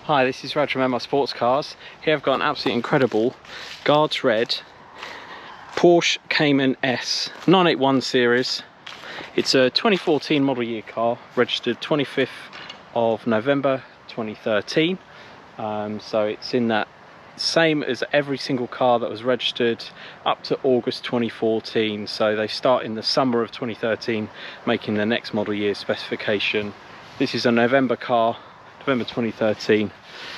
Hi, this is Raj from my Sportscars. Here I've got an absolutely incredible Guards Red Porsche Cayman S 981 series. It's a 2014 model year car, registered 25th of November 2013. So it's in that same as every single car that was registered up to August 2014. So they start in the summer of 2013 making the next model year specification. This is a November car, November 2013,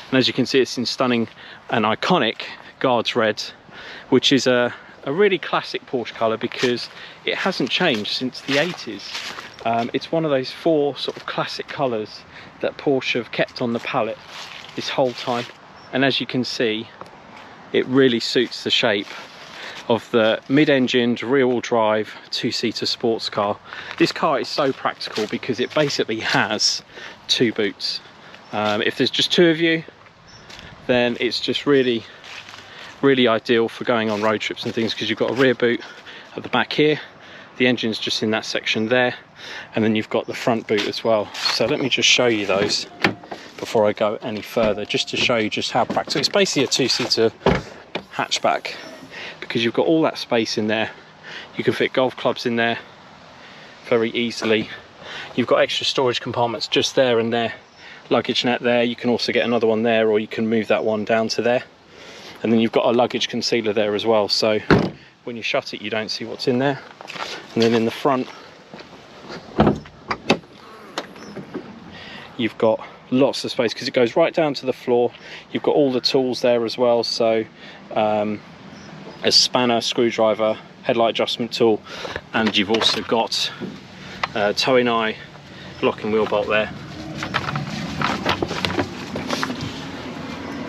and as you can see, it's in stunning and iconic Guards Red, which is a really classic Porsche colour because it hasn't changed since the 80s. It's one of those four sort of classic colours that Porsche have kept on the palette this whole time, and as you can see, it really suits the shape of the mid-engined rear-wheel drive two-seater sports car. This car is so practical because it basically has two boots. If there's just two of you, then it's just really ideal for going on road trips and things, because you've got a rear boot at the back here, the engine's just in that section there, and then you've got the front boot as well. So let me just show you those before I go any further, just to show you just how practical. It's basically a two-seater hatchback because you've got all that space in there. You can fit golf clubs in there very easily. You've got extra storage compartments just there and there, luggage net there. You can also get another one there, or you can move that one down to there, and then you've got a luggage concealer there as well, so when you shut it you don't see what's in there. And then in the front you've got lots of space because it goes right down to the floor. You've got all the tools there as well, so a spanner, screwdriver, headlight adjustment tool, and you've also got towing eye, locking wheel bolt there.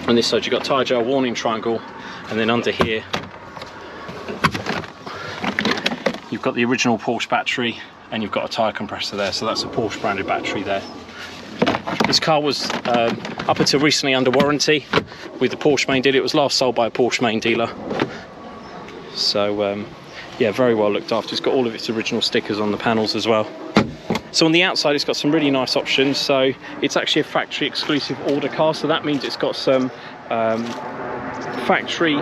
On this side you've got tyre gel warning triangle, and then under here you've got the original Porsche battery, and you've got a tyre compressor there, so that's a Porsche branded battery there. This car was up until recently under warranty with the Porsche main dealer. It was last sold by a Porsche main dealer, so yeah, very well looked after. It's got all of its original stickers on the panels as well. So on the outside it's got some really nice options. So it's actually a factory exclusive order car, so that means it's got some factory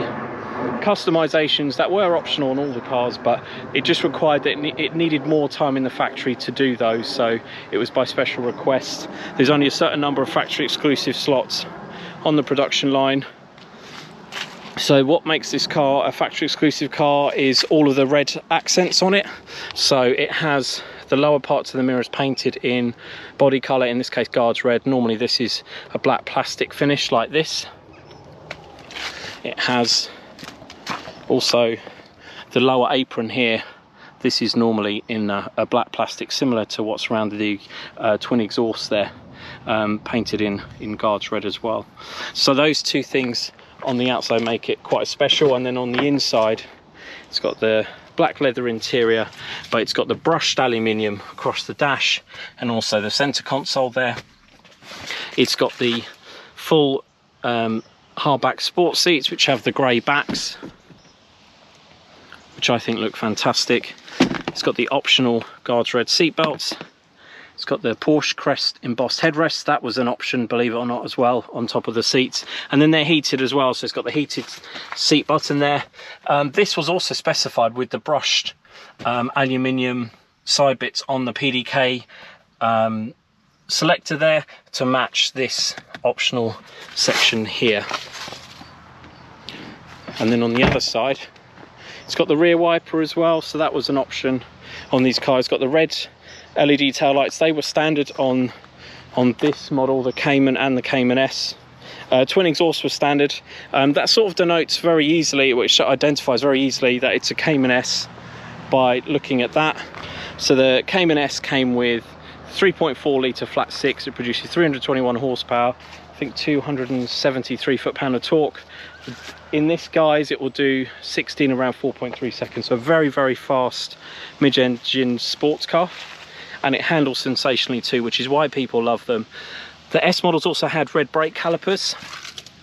customizations that were optional on all the cars, but it just required that it needed more time in the factory to do those, so it was by special request. There's only a certain number of factory exclusive slots on the production line. So what makes this car a factory exclusive car is all of the red accents on it. So it has the lower parts of the mirrors painted in body colour, in this case Guards Red. Normally this is a black plastic finish like this. It has also the lower apron here. This is normally in a black plastic, similar to what's around the twin exhaust there, painted in Guards Red as well. So those two things on the outside make it quite special, and then on the inside it's got the black leather interior, but it's got the brushed aluminium across the dash and also the center console there. It's got the full hardback sport seats, which have the grey backs, which I think look fantastic. It's got the optional Guards Red seat belts. It's got the Porsche crest embossed headrests. That was an option, believe it or not, as well, on top of the seats. And then they're heated as well, so it's got the heated seat button there. This was also specified with the brushed aluminium side bits on the PDK selector there to match this optional section here. And then on the other side it's got the rear wiper as well, so that was an option on these cars. It's got the red LED tail lights. They were standard on this model, the Cayman and the Cayman S. Twin exhaust was standard. That sort of denotes very easily, which identifies very easily, that it's a Cayman S by looking at that. So the Cayman S came with 3.4 litre Flat-6. It produces 321 horsepower, I think 273 foot-pound of torque. In this, guys, it will do 16 around 4.3 seconds. So a very fast mid-engine sports car, and it handles sensationally too, which is why people love them. The S models also had red brake calipers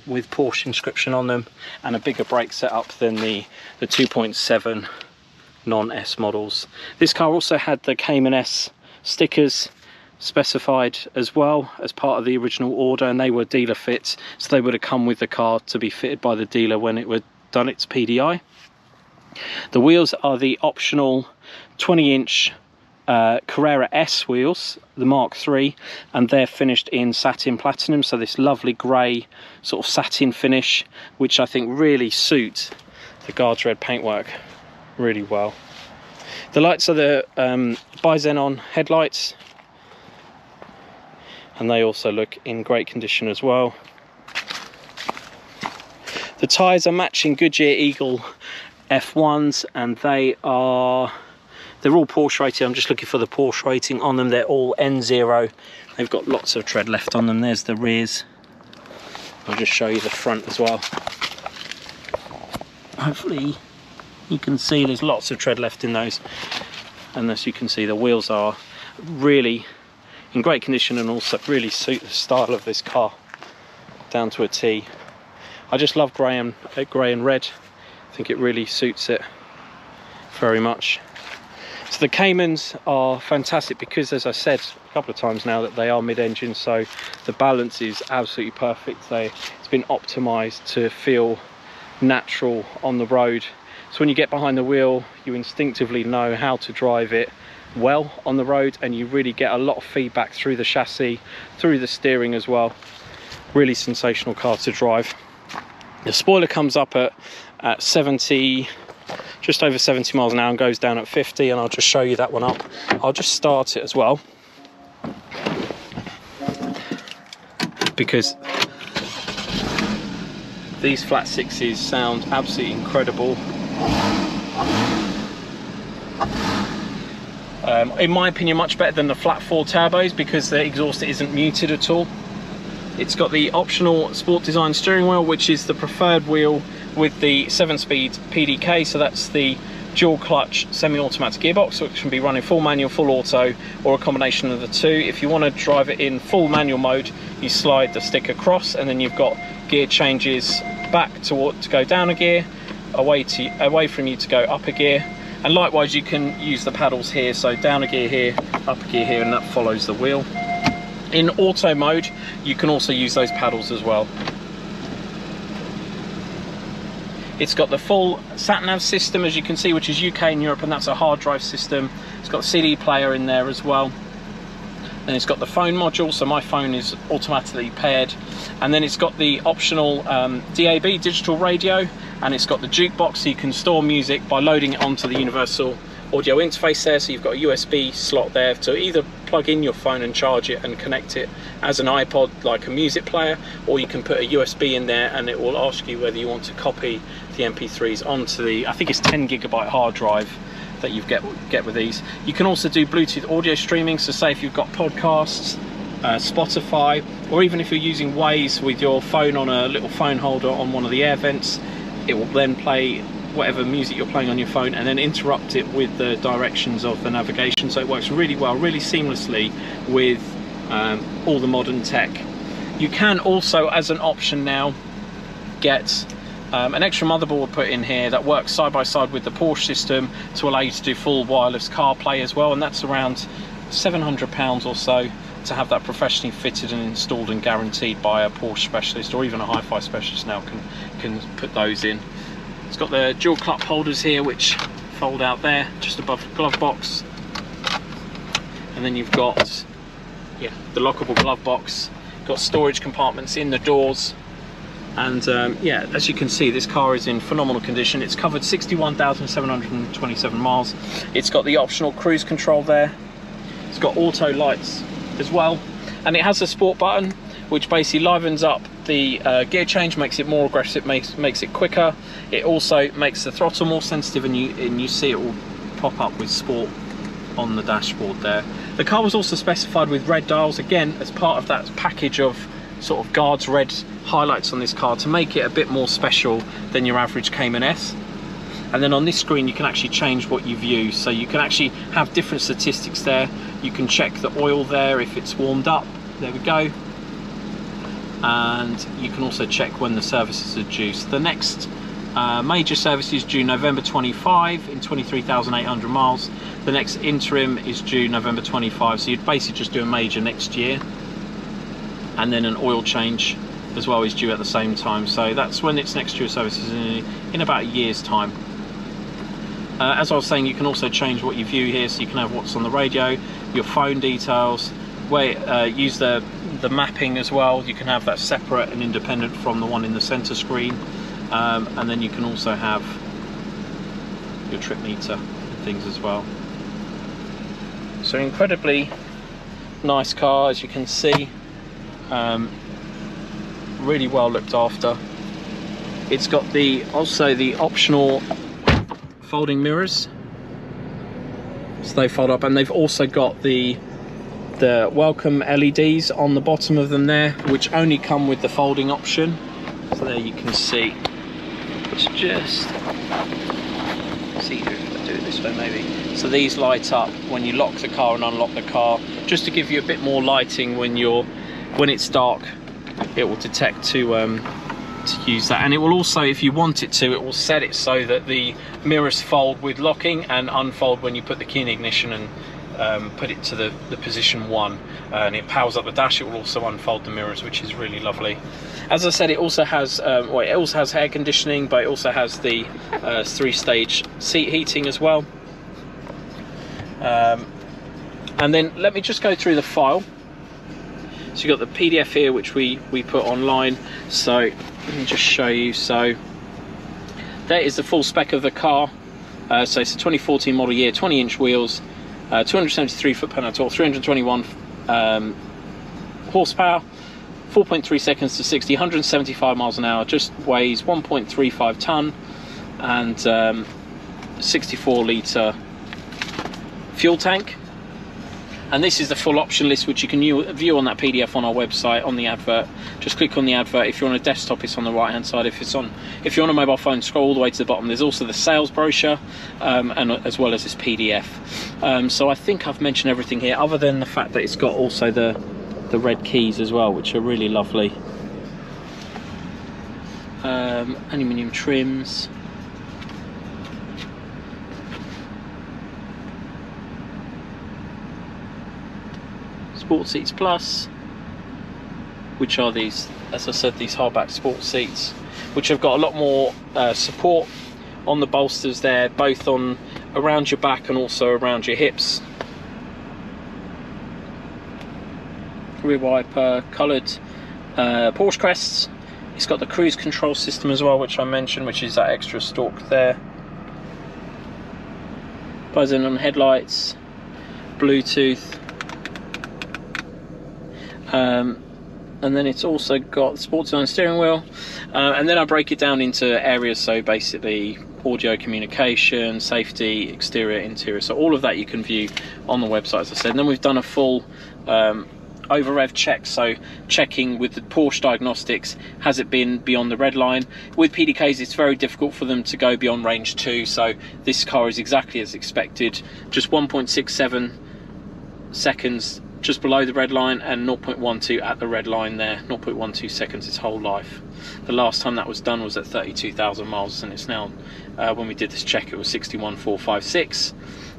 with Porsche inscription on them, and a bigger brake setup than the 2.7 non-S models. This car also had the Cayman S stickers specified as well as part of the original order, and they were dealer fits, so they would have come with the car to be fitted by the dealer when it was done its PDI. The wheels are the optional 20-inch Carrera S wheels, the Mark III, and they're finished in Satin Platinum, so this lovely grey sort of satin finish, which I think really suits the Guards Red paintwork really well. The lights are the bi-xenon headlights, and they also look in great condition as well. The tyres are matching Goodyear Eagle F1s, and they're all Porsche rated. I'm just looking for the Porsche rating on them. They're all N0. They've got lots of tread left on them. There's the rears. I'll just show you the front as well. Hopefully you can see there's lots of tread left in those, and as you can see, the wheels are really in great condition and also really suit the style of this car down to a T. I just love grey and red. I think it really suits it very much. So the Caymans are fantastic because, as I said a couple of times now, that they are mid-engine, so the balance is absolutely perfect. It's been optimized to feel natural on the road. So when you get behind the wheel, you instinctively know how to drive it well on the road, and you really get a lot of feedback through the chassis, through the steering as well. Really sensational car to drive. The spoiler comes up at 70, just over 70 miles an hour, and goes down at 50, and I'll just show you that one up. I'll just start it as well, because these Flat-6s sound absolutely incredible. In my opinion, much better than the Flat-4 turbos because the exhaust isn't muted at all. It's got the optional sport design steering wheel, which is the preferred wheel with the 7-speed PDK, so that's the dual clutch semi-automatic gearbox, which can be running full manual, full auto, or a combination of the two. If you want to drive it in full manual mode, you slide the stick across, and then you've got gear changes back to go down a gear, away from you to go up a gear, and likewise you can use the paddles here, so down a gear here, up a gear here, and that follows the wheel. In auto mode, you can also use those paddles as well. It's got the full satnav system, as you can see, which is UK and Europe, and that's a hard drive system. It's got a CD player in there as well. Then it's got the phone module, so my phone is automatically paired. And then it's got the optional DAB, digital radio, and it's got the jukebox, so you can store music by loading it onto the universal audio interface there. So you've got a USB slot there to either plug in your phone and charge it and connect it as an iPod, like a music player, or you can put a USB in there and it will ask you whether you want to copy the MP3s onto the, I think it's 10 gigabyte hard drive that you get with these. You can also do Bluetooth audio streaming, so say if you've got podcasts, Spotify, or even if you're using Waze with your phone on a little phone holder on one of the air vents, it will then play whatever music you're playing on your phone and then interrupt it with the directions of the navigation. So it works really well, really seamlessly with all the modern tech. You can also, as an option now, get an extra motherboard put in here that works side by side with the Porsche system to allow you to do full wireless CarPlay as well, and that's around £700 or so to have that professionally fitted and installed and guaranteed by a Porsche specialist, or even a hi-fi specialist now can put those in. It's got the dual cup holders here which fold out there just above the glove box, and then you've got the lockable glove box, got storage compartments in the doors, and yeah, as you can see, this car is in phenomenal condition. It's covered 61,727 miles. It's got the optional cruise control there. It's got auto lights as well, and it has a sport button which basically livens up the gear change, makes it more aggressive, makes it quicker. It also makes the throttle more sensitive, and you see it will pop up with sport on the dashboard there. The car was also specified with red dials, again as part of that package of sort of Guards Red highlights on this car to make it a bit more special than your average Cayman S. And then on this screen you can actually change what you view, so you can actually have different statistics there. You can check the oil there if it's warmed up, there we go, and you can also check when the services are due. So the next Major service is due November 25 in 23,800 miles. The next interim is due November 25, so you'd basically just do a major next year, and then an oil change as well is due at the same time. So that's when its next due service is in about a year's time. As I was saying, you can also change what you view here, so you can have what's on the radio, your phone details, where use the mapping as well. You can have that separate and independent from the one in the center screen. And then you can also have your trip meter and things as well. So incredibly nice car, as you can see. Really well looked after. It's got also the optional folding mirrors, so they fold up, and they've also got the welcome LEDs on the bottom of them there, which only come with the folding option. So there you can see. Let's just see if I do it this way maybe. So these light up when you lock the car and unlock the car, just to give you a bit more lighting when it's dark. It will detect to use that, and it will also, if you want it to, it will set it so that the mirrors fold with locking and unfold when you put the key in ignition and put it to the position 1, and it powers up the dash. It will also unfold the mirrors, which is really lovely. As I said, it also has air conditioning, but it also has the 3-stage seat heating as well. And then let me just go through the file. So you've got the PDF here, which we put online. So let me just show you. So that is the full spec of the car. So it's a 2014 model year, 20-inch wheels, 273 foot-pound of torque, 321 horsepower, 4.3 seconds to 60, 175 miles an hour, just weighs 1.35 ton, and 64 litre fuel tank. And this is the full option list, which you can view on that PDF on our website, on the advert. Just click on the advert. If you're on a desktop, it's on the right hand side. If you're on a mobile phone, scroll all the way to the bottom. There's also the sales brochure, and as well as this PDF. So I think I've mentioned everything here, other than the fact that it's got also the red keys as well, which are really lovely. Aluminium trims. Sport Seats Plus, which are these, as I said, these hardback sport seats, which have got a lot more support on the bolsters there, both on around your back and also around your hips. Rear wiper, coloured Porsche crests. It's got the cruise control system as well, which I mentioned, which is that extra stalk there. Buzzing on headlights, Bluetooth. And then it's also got the sports design steering wheel, and then I break it down into areas, so basically audio, communication, safety, exterior, interior. So all of that you can view on the website, as I said. And then we've done a full over rev check, so checking with the Porsche diagnostics, has it been beyond the red line. With PDKs it's very difficult for them to go beyond range 2, so this car is exactly as expected, just 1.67 seconds just below the red line, and 0.12 at the red line there, 0.12 seconds its whole life. The last time that was done was at 32,000 miles, and it's now, when we did this check, it was 61,456.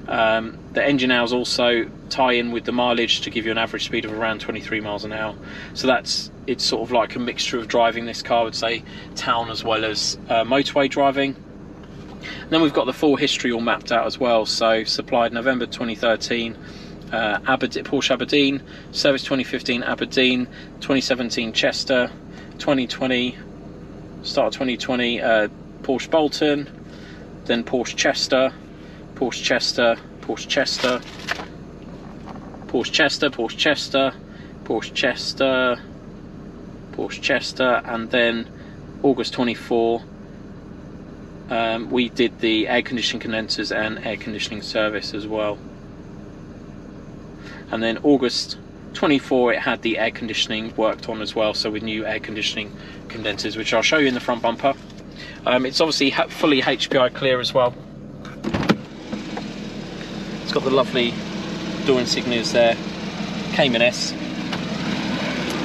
The engine hours also tie in with the mileage to give you an average speed of around 23 miles an hour. So it's sort of like a mixture of driving this car, I would say, town as well as motorway driving. And then we've got the full history all mapped out as well. So supplied November 2013, Porsche Aberdeen, service 2015 Aberdeen, 2017 Chester, 2020, start of 2020 Porsche Bolton, then Porsche Chester, Porsche Chester, Porsche Chester, Porsche Chester, Porsche Chester, Porsche Chester, Porsche Chester, and then August 24 we did the air conditioning condensers and air conditioning service as well. And then August 24 it had the air conditioning worked on as well, so with new air conditioning condensers, which I'll show you in the front bumper. It's obviously fully HPI clear as well. It's got the lovely door insignias there, Cayman S.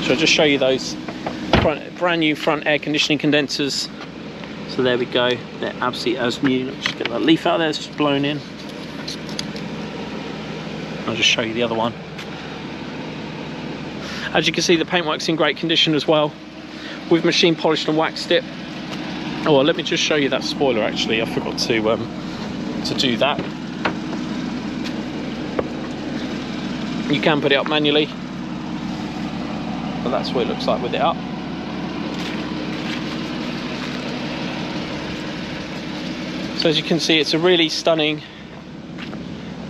So I'll just show you those brand new front air conditioning condensers. So So there we go, they're absolutely as new. Let's just get that leaf out there, it's just blown in. I'll just show you the other one. As you can see, the paintwork's in great condition as well. We've machine polished and waxed it. Oh, well, let me just show you that spoiler actually. I forgot to do that. You can put it up manually, but that's what it looks like with it up. So as you can see, it's a really stunning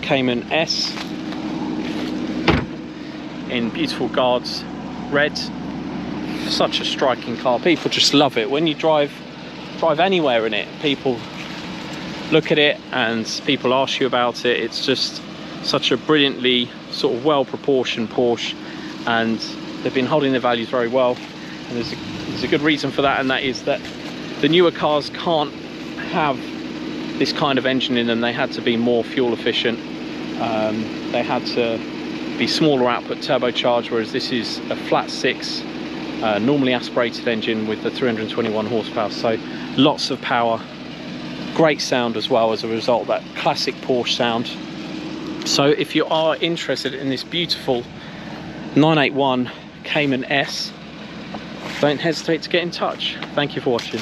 Cayman S in beautiful guards red. Such a striking car. People just love it. When you drive anywhere in it, people look at it and people ask you about it. It's just such a brilliantly sort of well proportioned Porsche, and they've been holding their values very well, and there's a good reason for that, and that is that the newer cars can't have this kind of engine in them. They had to be more fuel efficient, they had to be smaller output turbocharged, whereas this is a Flat-6 normally aspirated engine with the 321 horsepower, so lots of power, great sound as well as a result of that classic Porsche sound. So if you are interested in this beautiful 981 Cayman S, don't hesitate to get in touch. Thank you for watching.